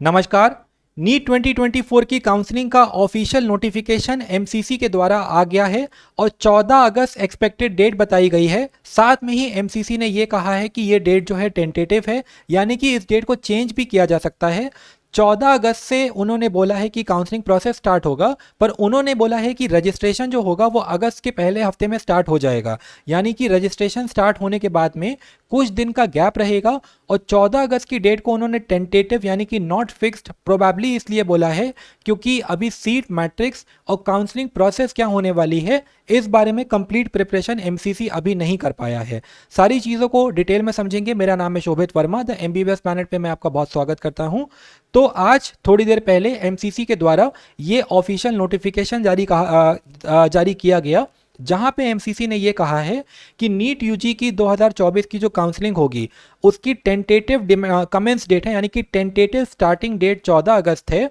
नमस्कार। नीट 2024 की काउंसलिंग का ऑफिशियल नोटिफिकेशन एमसीसी के द्वारा आ गया है और 14 अगस्त एक्सपेक्टेड डेट बताई गई है। साथ में ही एमसीसी ने ये कहा है कि ये डेट जो है टेंटेटिव है, यानी कि इस डेट को चेंज भी किया जा सकता है। 14 अगस्त से उन्होंने बोला है कि काउंसलिंग प्रोसेस स्टार्ट होगा, पर उन्होंने बोला है कि रजिस्ट्रेशन जो होगा वो अगस्त के पहले हफ्ते में स्टार्ट हो जाएगा, यानी कि रजिस्ट्रेशन स्टार्ट होने के बाद में कुछ दिन का गैप रहेगा। और 14 अगस्त की डेट को उन्होंने टेंटेटिव यानी कि नॉट फिक्स्ड प्रोबेबली इसलिए बोला है क्योंकि अभी सीट मैट्रिक्स और काउंसलिंग प्रोसेस क्या होने वाली है इस बारे में कंप्लीट प्रिपरेशन एमसीसी अभी नहीं कर पाया है। सारी चीज़ों को डिटेल में समझेंगे। मेरा नाम है शोभित वर्मा, द एमबीबीएस प्लैनेट पे मैं आपका बहुत स्वागत करता हूं। तो आज थोड़ी देर पहले एमसीसी के द्वारा ये ऑफिशियल नोटिफिकेशन जारी किया गया, जहां पे एमसीसी ने ये कहा है कि नीट यूजी की 2024 की जो काउंसलिंग होगी उसकी टेंटेटिव कमेंस डेट है, यानी कि टेंटेटिव स्टार्टिंग डेट 14 अगस्त है।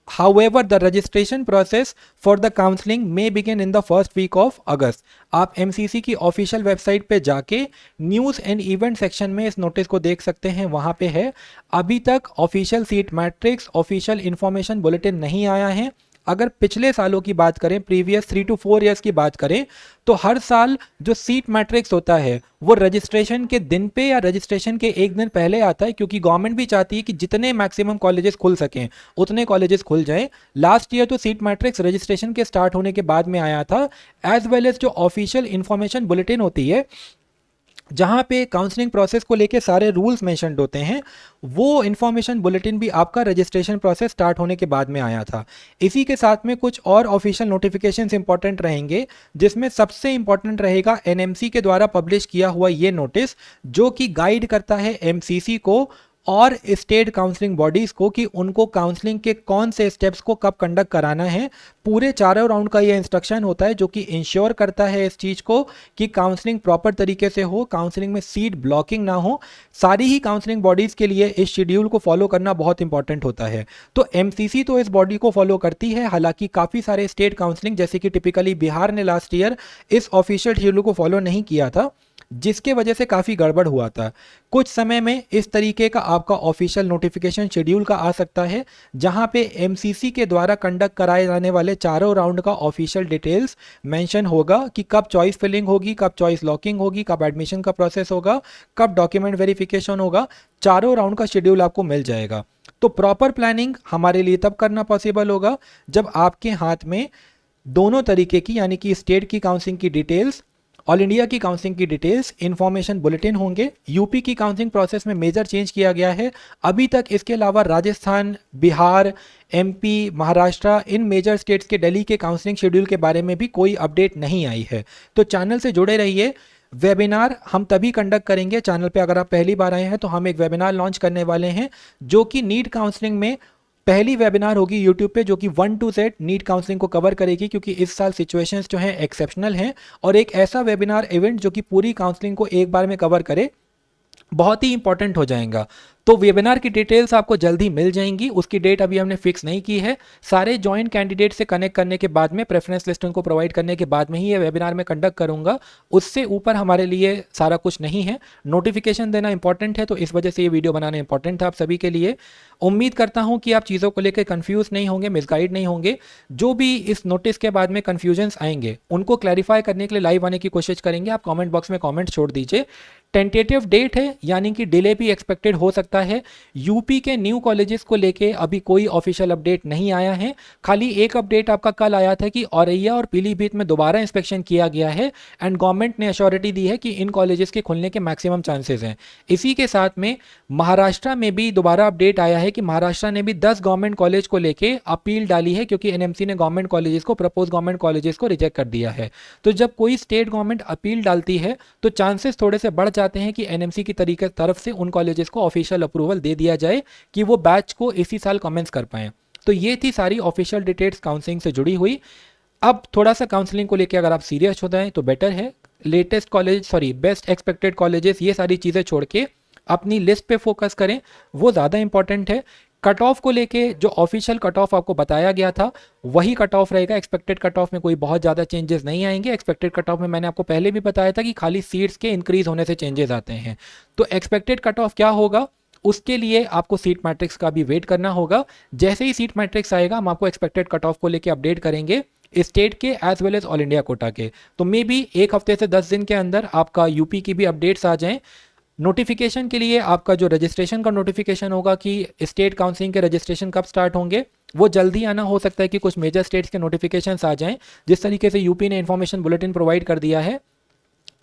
However, the registration process for the counseling may begin in the first week of August। आप MCC की ऑफिशियल वेबसाइट पे जाके न्यूज़ एंड इवेंट सेक्शन में इस नोटिस को देख सकते हैं। वहाँ पे है, अभी तक official seat matrix, official information bulletin नहीं आया है। अगर पिछले सालों की बात करें, प्रीवियस 3 to 4 ईयर्स की बात करें, तो हर साल जो सीट मैट्रिक्स होता है वो रजिस्ट्रेशन के दिन पे या रजिस्ट्रेशन के एक दिन पहले आता है, क्योंकि गवर्नमेंट भी चाहती है कि जितने मैक्सिमम कॉलेजेस खुल सकें उतने कॉलेजेस खुल जाएं। लास्ट ईयर तो सीट मैट्रिक्स रजिस्ट्रेशन के स्टार्ट होने के बाद में आया था, एज वेल एज जो ऑफिशियल इंफॉर्मेशन बुलेटिन होती है जहाँ पे काउंसलिंग प्रोसेस को लेके सारे रूल्स मेंशन्ड होते हैं, वो इन्फॉर्मेशन बुलेटिन भी आपका रजिस्ट्रेशन प्रोसेस स्टार्ट होने के बाद में आया था। इसी के साथ में कुछ और ऑफिशियल नोटिफिकेशंस इंपॉर्टेंट रहेंगे, जिसमें सबसे इंपॉर्टेंट रहेगा एनएमसी के द्वारा पब्लिश किया हुआ ये नोटिस, जो कि गाइड करता है एमसीसी को और स्टेट काउंसलिंग बॉडीज को कि उनको काउंसलिंग के कौन से स्टेप्स को कब कंडक्ट कराना है। पूरे चारों राउंड का ये इंस्ट्रक्शन होता है जो कि इंश्योर करता है इस चीज़ को कि काउंसलिंग प्रॉपर तरीके से हो, काउंसलिंग में सीट ब्लॉकिंग ना हो। सारी ही काउंसलिंग बॉडीज़ के लिए इस शेड्यूल को फॉलो करना बहुत इंपॉर्टेंट होता है। तो एमसीसी तो इस बॉडी को फॉलो करती है, हालांकि काफ़ी सारे स्टेट काउंसलिंग जैसे कि टिपिकली बिहार ने लास्ट ईयर इस ऑफिशियल शेड्यूल को फॉलो नहीं किया था, जिसके वजह से काफ़ी गड़बड़ हुआ था। कुछ समय में इस तरीके का आपका ऑफिशियल नोटिफिकेशन शेड्यूल का आ सकता है, जहां पे एमसीसी के द्वारा कंडक्ट कराए जाने वाले चारों राउंड का ऑफिशियल डिटेल्स मेंशन होगा कि कब चॉइस फिलिंग होगी, कब चॉइस लॉकिंग होगी, कब एडमिशन का प्रोसेस होगा, कब डॉक्यूमेंट वेरिफिकेशन होगा। चारों राउंड का शेड्यूल आपको मिल जाएगा। तो प्रॉपर प्लानिंग हमारे लिए तब करना पॉसिबल होगा जब आपके हाथ में दोनों तरीके की, यानी कि स्टेट की काउंसलिंग की डिटेल्स, ऑल इंडिया की काउंसलिंग की डिटेल्स, इन्फॉर्मेशन बुलेटिन होंगे। यूपी की काउंसलिंग प्रोसेस में मेजर चेंज किया गया है। अभी तक इसके अलावा राजस्थान, बिहार, एमपी, महाराष्ट्र, इन मेजर स्टेट्स के दिल्ली के काउंसलिंग शेड्यूल के बारे में भी कोई अपडेट नहीं आई है। तो चैनल से जुड़े रहिए। वेबिनार हम तभी कंडक्ट करेंगे, चैनल पे अगर आप पहली बार आए हैं तो हम एक वेबिनार लॉन्च करने वाले हैं जो कि नीट काउंसलिंग में पहली वेबिनार होगी यूट्यूब पे, जो कि 1 to Z नीट काउंसलिंग को कवर करेगी, क्योंकि इस साल सिचुएशंस जो हैं एक्सेप्शनल हैं। और एक ऐसा वेबिनार इवेंट जो कि पूरी काउंसलिंग को एक बार में कवर करे बहुत ही इंपॉर्टेंट हो जाएगा। तो वेबिनार की डिटेल्स आपको जल्द ही मिल जाएंगी। उसकी डेट अभी हमने फिक्स नहीं की है। सारे जॉइंट कैंडिडेट से कनेक्ट करने के बाद में, प्रेफरेंस लिस्ट उनको प्रोवाइड करने के बाद में ही ये वेबिनार में कंडक्ट करूंगा। उससे ऊपर हमारे लिए सारा कुछ नहीं है। नोटिफिकेशन देना इंपॉर्टेंट है, तो इस वजह से ये वीडियो बनाना इंपॉर्टेंट था आप सभी के लिए। उम्मीद करता हूं कि आप चीज़ों को लेकर कंफ्यूज नहीं होंगे, मिसगाइड नहीं होंगे। जो भी इस नोटिस के बाद में कन्फ्यूजन्स आएंगे उनको क्लैरिफाई करने के लिए लाइव आने की कोशिश करेंगे। आप कमेंट बॉक्स में कमेंट छोड़ दीजिए। टेंटेटिव डेट है, यानी कि डिले भी एक्सपेक्टेड हो सकता है। यूपी के न्यू कॉलेजेस को लेके अभी कोई ऑफिशियल अपडेट नहीं आया है। खाली एक अपडेट आपका कल आया था कि औरैया और पीलीभीत में दोबारा इंस्पेक्शन किया गया है एंड गवर्नमेंट ने अश्योरिटी दी है कि इन कॉलेजेस के खुलने के मैक्सिमम चांसेस हैं। इसी के साथ में महाराष्ट्र में भी दोबारा अपडेट आया है कि महाराष्ट्र ने भी 10 गवर्नमेंट कॉलेज को लेके अपील डाली है, क्योंकि एनएमसी ने गवर्नमेंट कॉलेजेस को, प्रपोज गवर्नमेंट कॉलेजेस को रिजेक्ट कर दिया है। तो जब कोई स्टेट गवर्नमेंट अपील डालती है तो चांसेस थोड़े से बढ़ जाते हैं कि एनएमसी की तरफ से उन कॉलेजेस को ऑफिशियल अप्रूवल दे दिया जाए कि वो बैच को इसी साल कमेंस कर पाएं। तो ये थी सारी ऑफिशियल डिटेल्स काउंसलिंग से जुड़ी हुई। अब थोड़ा सा काउंसलिंग को लेकर अगर आप सीरियस हो जाएं तो बेटर है। Latest college, best expected colleges, ये सारी चीज़ें छोड़ के अपनी लिस्ट पे फोकस करें, वो ज़्यादा इंपॉर्टेंट है। कट ऑफ को लेके जो ऑफिशियल कट ऑफ आपको बताया गया था वही कट ऑफ रहेगा। एक्सपेक्टेड कट ऑफ में कोई बहुत ज़्यादा चेंजेस नहीं आएंगे। एक्सपेक्टेड कट ऑफ में मैंने आपको पहले भी बताया था कि खाली सीट्स के इंक्रीज होने से चेंजेस आते हैं। तो एक्सपेक्टेड कट ऑफ क्या होगा उसके लिए आपको सीट मैट्रिक्स का भी वेट करना होगा। जैसे ही सीट मैट्रिक्स आएगा हम आपको एक्सपेक्टेड कट ऑफ को लेके अपडेट करेंगे, स्टेट के as well as all India quota के। तो मे बी एक हफ्ते से 10 दिन के अंदर आपका यूपी की भी अपडेट्स आ जाएं। नोटिफिकेशन के लिए आपका जो रजिस्ट्रेशन का नोटिफिकेशन होगा कि स्टेट काउंसलिंग के रजिस्ट्रेशन कब स्टार्ट होंगे, वो जल्दी आना। हो सकता है कि कुछ मेजर स्टेट्स के नोटिफिकेशंस आ जाएं, जिस तरीके से यूपी ने इन्फॉर्मेशन बुलेटिन प्रोवाइड कर दिया है।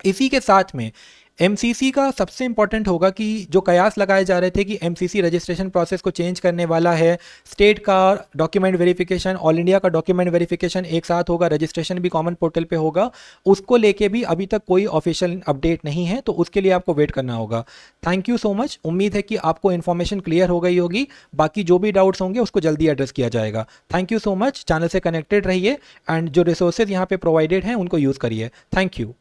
इसी के साथ में एमसीसी का सबसे इंपॉर्टेंट होगा कि जो कयास लगाए जा रहे थे कि एमसीसी रजिस्ट्रेशन प्रोसेस को चेंज करने वाला है, स्टेट का डॉक्यूमेंट वेरिफिकेशन, ऑल इंडिया का डॉक्यूमेंट वेरिफिकेशन एक साथ होगा, रजिस्ट्रेशन भी कॉमन पोर्टल पे होगा, उसको लेके भी अभी तक कोई ऑफिशियल अपडेट नहीं है, तो उसके लिए आपको वेट करना होगा। Thank you so much. उम्मीद है कि आपको इन्फॉर्मेशन क्लियर हो गई होगी। बाकी जो भी डाउट्स होंगे उसको जल्दी एड्रेस किया जाएगा। Thank you so much. Channel से कनेक्टेड रहिए एंड जो रिसोर्सेज यहाँ पे प्रोवाइडेड हैं उनको यूज़ करिए। Thank you.